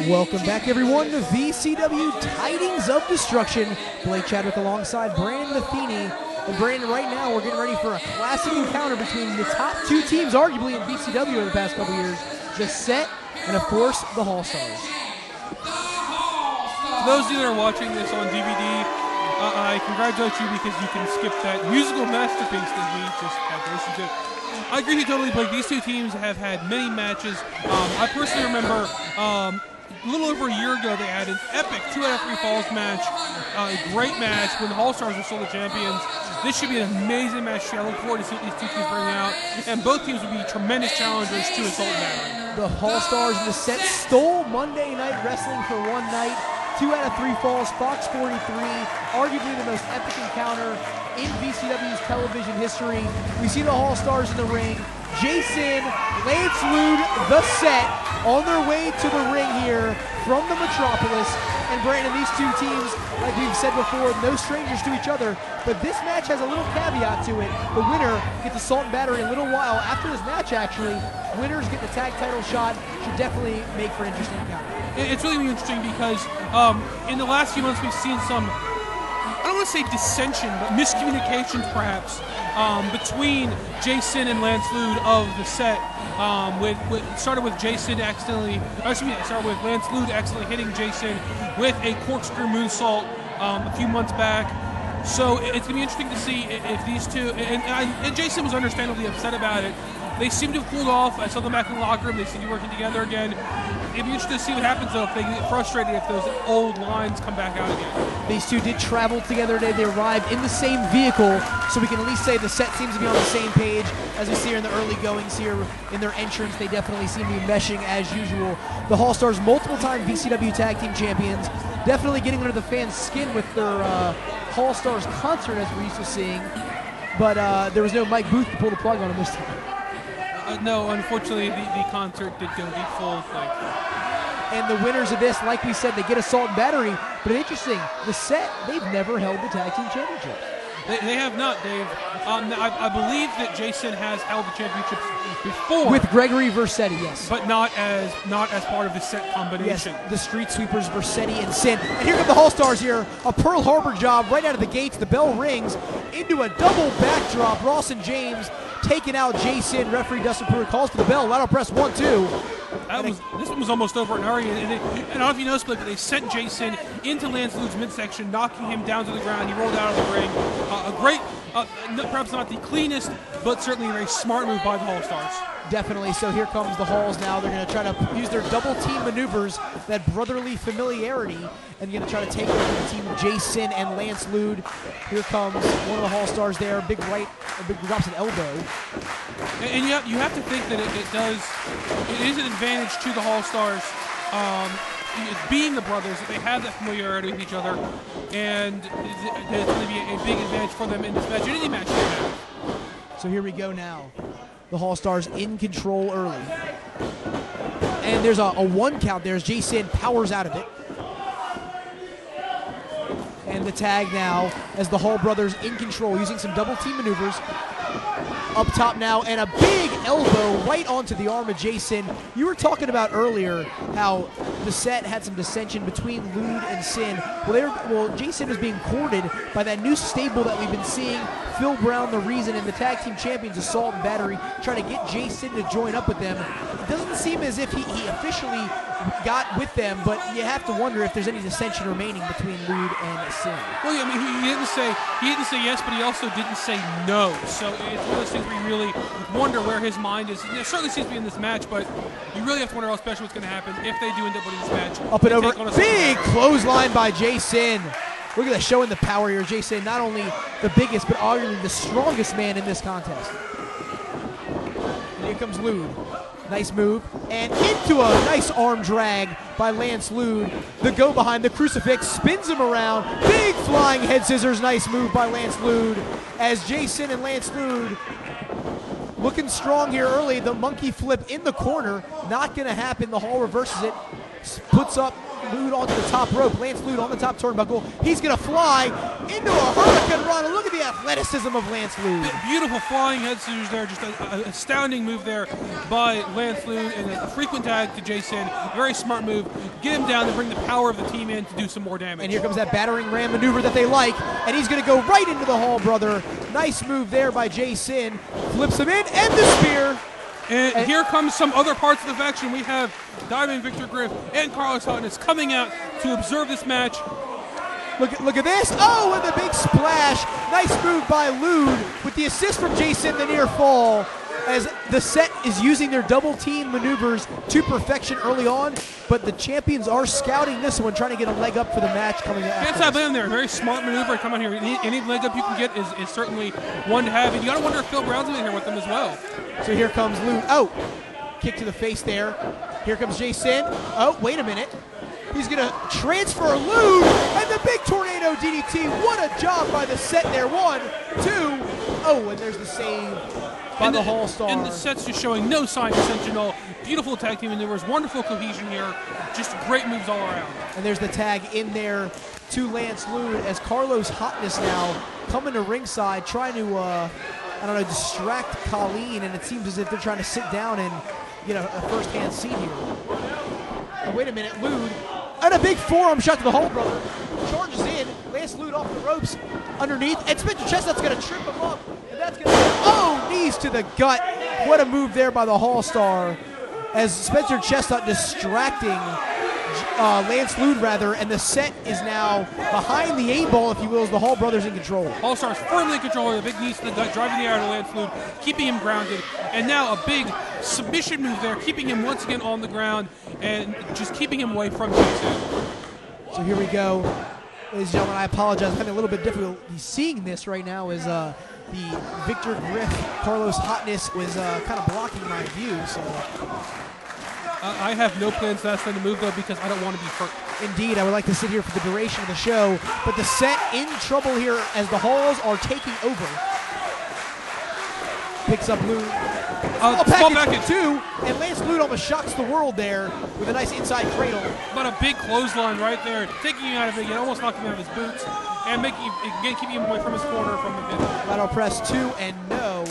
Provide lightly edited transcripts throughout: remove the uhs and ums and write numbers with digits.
Welcome back, everyone, to VCW Tidings of Destruction. Blake Chadwick alongside Brandon Metheny. And Brandon, right now we're getting ready for a classic encounter between the top two teams, arguably in VCW over the past couple years, the Set and, of course, the Hallstars. For those of you that are watching this on DVD, I congratulate you because you can skip that musical masterpiece that we just had to listen to. I agree with you totally, Blake. These two teams have had many matches. I personally remember a little over a year ago they had an epic 2 out of 3 falls match, a great match when the Hallstars were still the champions. This should be an amazing match. I look forward to see what these two teams bring out, and both teams would be tremendous challengers to Assault and Battery. The Hallstars and the Set stole Monday Night Wrestling for one night. 2 out of 3 falls, Fox 43, arguably the most epic encounter in VCW's television history. We see the Hallstars in the ring. Jason, Lance Lude, the Set, on their way to the ring here from the Metropolis. And Brandon, these two teams, like we've said before, no strangers to each other. But this match has a little caveat to it. The winner gets Assault and Battery in a little while. After this match, actually, winners get the tag title shot. Should definitely make for an interesting encounter. It's really interesting because in the last few months we've seen some, I don't want to say dissension, but miscommunications perhaps between Jason and Lance Lude of the Set. Started with Jason started with Lance Lude accidentally hitting Jason with a corkscrew moonsault a few months back. So it's going to be interesting to see if these two, and Jason was understandably upset about it. They seem to have cooled off. I saw them back in the locker room. They seem to be working together again. It'd be interesting to see what happens, though, if they get frustrated, if those old lines come back out again. These two did travel together today. They arrived in the same vehicle, so we can at least say the Set seems to be on the same page. As we see here in the early goings here in their entrance, they definitely seem to be meshing as usual. The Hallstars, multiple-time VCW Tag Team Champions, definitely getting under the fans' skin with their Hallstars concert, as we're used to seeing. But there was no Mike Booth to pull the plug on him this time. No, unfortunately, the concert did go the full thing. And the winners of this, like we said, they get Assault and Battery. But interesting, the Set, they've never held the Tag Team Championships. They have not, Dave. I believe that Jason has held the championships before. With Gregory Versetti, yes. But not as part of the Set combination. Yes, the Street Sweepers, Versetti and Sin. And here come the Hallstars here. A Pearl Harbor job right out of the gates. The bell rings into a double backdrop. Ross and James taking out Jason. Referee Dustin Pruitt calls for the bell. Lateral press 1-2. This one was almost over in a hurry, and I don't know if you noticed, but they sent Jason into Lance Lude's midsection, knocking him down to the ground. He rolled out of the ring. A great, perhaps not the cleanest, but certainly a very smart move by the Hallstars. Definitely. So here comes the Halls now. They're going to try to use their double team maneuvers, that brotherly familiarity, and going to try to take over the team of Jason and Lance Lude. Here comes one of the Hallstars there. Big drops an elbow. And you have to think that it is an advantage to the Hallstars, being the brothers, that they have that familiarity with each other, and it's going to be a big advantage for them in this match, in any match they have. So here we go now. The Hallstars in control early. And there's a 1 count there as Jason powers out of it. And the tag now as the Hall brothers in control, using some double team maneuvers. Up top now, and a big elbow right onto the arm of Jason. You were talking about earlier how the Set had some dissension between Lude and Sin. Well, Jason is being courted by that new stable that we've been seeing. Phil Brown, the Reason, and the Tag Team Champions, Assault and Battery, trying to get Jason to join up with them. It doesn't seem as if he officially got with them, but you have to wonder if there's any dissension remaining between Lude and Sin. Well, yeah, I mean, he didn't say yes, but he also didn't say no. So it's one of those things where you really wonder where his mind is. It certainly seems to be in this match, but you really have to wonder how special what's going to happen if they do end up winning this match. Up and over, big clothesline by Jason. Look at that, showing the power here. Jason, not only the biggest, but arguably the strongest man in this contest. And here comes Lude. Nice move. And into a nice arm drag by Lance Lude. The go behind the crucifix, spins him around. Big flying head scissors. Nice move by Lance Lude. As Jason and Lance Lude looking strong here early. The monkey flip in the corner. Not going to happen. The Hall reverses it. Puts up Lude onto the top rope. Lance Lude on the top turnbuckle. He's going to fly into a Hurricane Run. And look at the athleticism of Lance Lude. Beautiful flying head scissors there. Just an astounding move there by Lance Lude, and a frequent tag to Jason. Very smart move. Get him down to bring the power of the team in to do some more damage. And here comes that battering ram maneuver that they like. And he's going to go right into the Hall brother. Nice move there by Jason. Flips him in, and the spear. And here comes some other parts of the faction. We have Diamond Victor Griff and Carlos Hotness coming out to observe this match. Look at this. Oh, and the big splash. Nice move by Lude with the assist from Jason, the near fall. As the set is using their double team maneuvers to perfection early on, but the champions are scouting this one, trying to get a leg up for the match coming up. Can't stop in there. Very smart maneuver. Come on here. Any leg up you can get is certainly one to have. And you got to wonder if Phil Brown's in here with them as well. So here comes Lude. Oh, kick to the face there. Here comes Jason. Oh, wait a minute. He's going to transfer Lude, and the big tornado DDT. What a job by the set there. 1, 2. Oh, and there's the save by the Hallstars. And the set's just showing no sign of ascension at all. Beautiful tag team maneuvers, wonderful cohesion here, just great moves all around. And there's the tag in there to Lance Lude as Carlos Hotness now coming to ringside, trying to, distract Colleen, and it seems as if they're trying to sit down and get a first-hand seat here. Oh, wait a minute, Lude, and a big forearm shot to the Hall brother. Charges in, Lance Lude off the ropes underneath, and Spencer Chestnut's going to trip him up. And that's going to, knees to the gut. What a move there by the Hallstar as Spencer Chestnut distracting Lance Lude, and the set is now behind the 8-ball, if you will, as the Hall brothers in control. Hallstars firmly in control with a big knees to the gut, driving the air to Lance Lude, keeping him grounded, and now a big submission move there, keeping him once again on the ground and just keeping him away from Jason. So here we go. Ladies and gentlemen, I apologize. I'm having a little bit difficult seeing this right now as the Victor Griff, Carlos Hotness was kind of blocking my view. So I have no plans to ask them to move, though, because I don't want to be hurt. Indeed, I would like to sit here for the duration of the show, but the set in trouble here as the Halls are taking over. Picks up Lude. Small back in 2, and Lance Lude almost shocks the world there with a nice inside cradle. But a big clothesline right there, taking him out of it, almost knocking him out of his boots, and keeping him away from his corner from the pin. Lateral press 2 and no,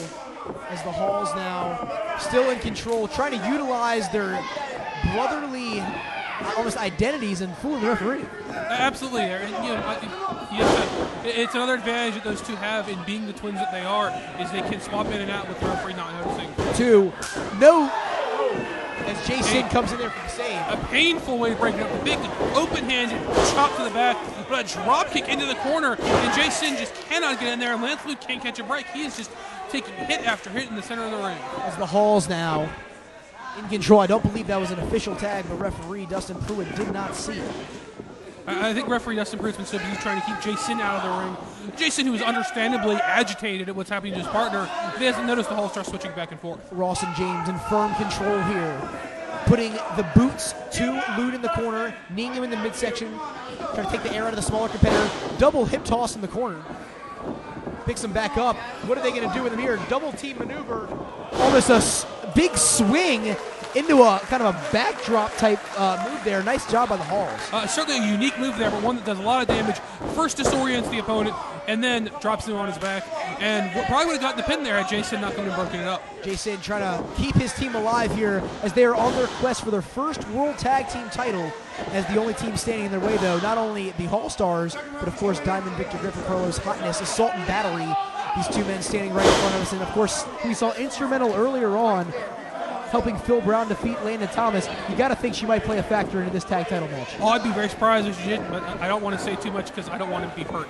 as the Halls now still in control, trying to utilize their brotherly almost identities and fooling the referee. Absolutely. It's another advantage that those two have in being the twins that they are, is they can swap in and out with the referee not noticing. 2, no, as Jason comes in there for the save. A painful way to break it up. The big open-handed chop to the back, but a drop kick into the corner, and Jason just cannot get in there, and Lance Lude can't catch a break. He is just taking hit after hit in the center of the ring. As the Halls now in control. I don't believe that was an official tag, but referee Dustin Pruitt did not see it. I think referee Dustin Pruitt's been so busy trying to keep Jason out of the ring. Jason, who is understandably agitated at what's happening to his partner, he hasn't noticed the Hall start switching back and forth. Ross and James in firm control here, putting the boots to Lude in the corner, kneeing him in the midsection, trying to take the air out of the smaller competitor. Double hip toss in the corner. Picks him back up. What are they going to do with him here? Double team maneuver. Almost a big swing into a kind of a backdrop type move there. Nice job by the Halls. Certainly a unique move there, but one that does a lot of damage. First disorients the opponent, and then drops him on his back. And probably would have gotten the pin there had Jason not come and broken it up. Jason trying to keep his team alive here as they are on their quest for their first World Tag Team title, as the only team standing in their way, though, not only the Hallstars, but of course Diamond Victor Griffin, Carlos Hotness, Assault and Battery. These two men standing right in front of us, and of course we saw instrumental earlier on helping Phil Brown defeat Landon Thomas. You got to think she might play a factor into this tag title match. Oh, I'd be very surprised if she did, but I don't want to say too much because I don't want to be hurt.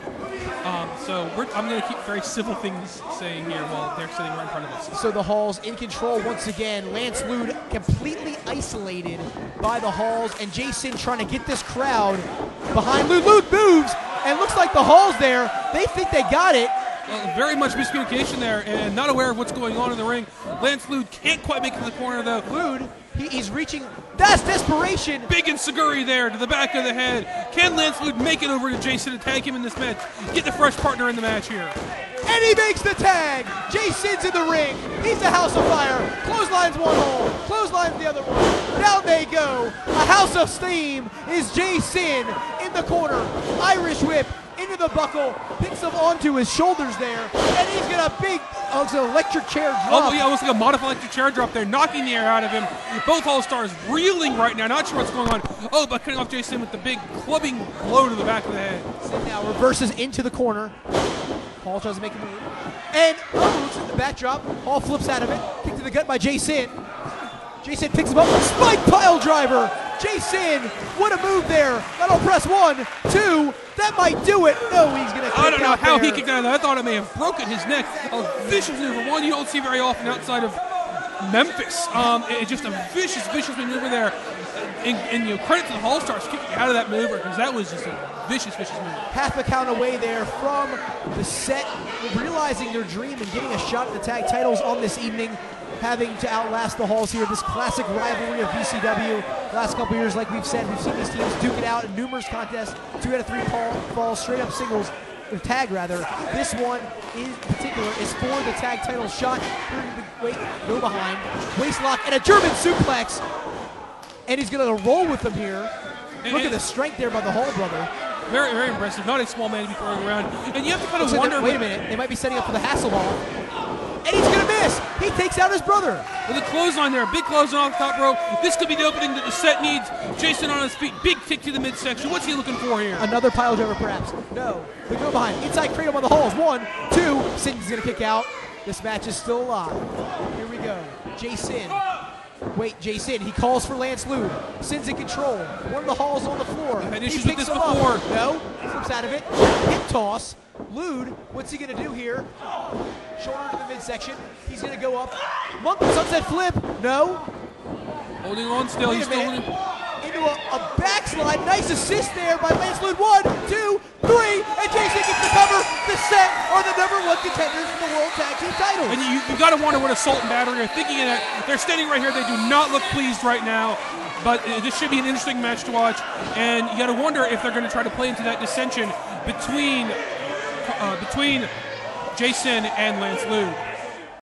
I'm going to keep very civil things saying here while they're sitting right in front of us. So the Halls in control once again. Lance Lude completely isolated by the Halls, and Jason trying to get this crowd behind Lude. Lude moves, and looks like the Halls there, they think they got it. Very much miscommunication there, and not aware of what's going on in the ring. Lance Lude can't quite make it to the corner, though. Lude, he's reaching. That's desperation. Big enziguri there to the back of the head. Can Lance Lude make it over to Jason and tag him in this match? Get the fresh partner in the match here. and he makes the tag. Jason's in the ring. He's a house of fire. Clotheslines one hole, clotheslines the other one. Down they go. A house of steam is Jason in the corner. Irish whip into the buckle, picks him onto his shoulders there, and he's got a big it's an electric chair drop. Oh, yeah, it was like a modified electric chair drop there, knocking the air out of him. Both Hallstars reeling right now, not sure what's going on. Oh, but cutting off Jason with the big clubbing blow to the back of the head. Sid now reverses into the corner. Hall tries to make a move. And moves in the backdrop. Hall flips out of it. Kick to the gut by Jason. Jason picks him up. Spike pile driver. Jason, what a move there. That'll press 1, 2. That might do it. No, he's going to kick out. I don't know how there. he kicked out of that. I thought it may have broken his neck. A vicious maneuver. One you don't see very often outside of Memphis. Just a vicious maneuver there. And credit to the Hallstars kicking out of that maneuver because that was just a vicious maneuver. Half a count away there from the set, realizing their dream and getting a shot at the tag titles on this evening, having to outlast the Halls here. This classic rivalry of VCW. The last couple years, like we've said, we've seen these teams duke it out in numerous contests. 2 out of 3 falls, straight up singles, or tag rather. This one in particular is for the tag title shot. Go behind, waist lock, and a German suplex. And he's going to roll with them here. Look at the strength there by the Hall brother. Very, very impressive. Not a small man to be throwing around. And you have to kind of wonder. Wait a minute. They might be setting up for the Hasselhoff. And he's going to miss. He takes out his brother. With a clothesline there. A big clothesline off the top rope. This could be the opening that the set needs. Jason on his feet. Big kick to the midsection. What's he looking for here? Another pile driver, perhaps. No. They go behind. Inside Kratom on the Halls. 1, 2. Sidney's going to kick out. This match is still alive. Here we go. Jason. Wait, Jason, he calls for Lance Lude. Sin's in control. One of the Halls on the floor. I've had He issues picks with this him up. before. No, he flips out of it. Hip toss. Lude, what's he going to do here? Shoulder to the midsection. He's going to go up. Monkey sunset flip. No. Holding on still. Wait He's a still minute. holding. Into a backslide. Nice assist there by Lance Lude. 1, 2, 3. And Jason gets the cover. The set are the #1 contenders for the World Tag Team titles. And you got to wonder what Assault and Battery are thinking of that. They're standing right here. They do not look pleased right now. But this should be an interesting match to watch. And you got to wonder if they're going to try to play into that dissension between Jason and Lance Lude.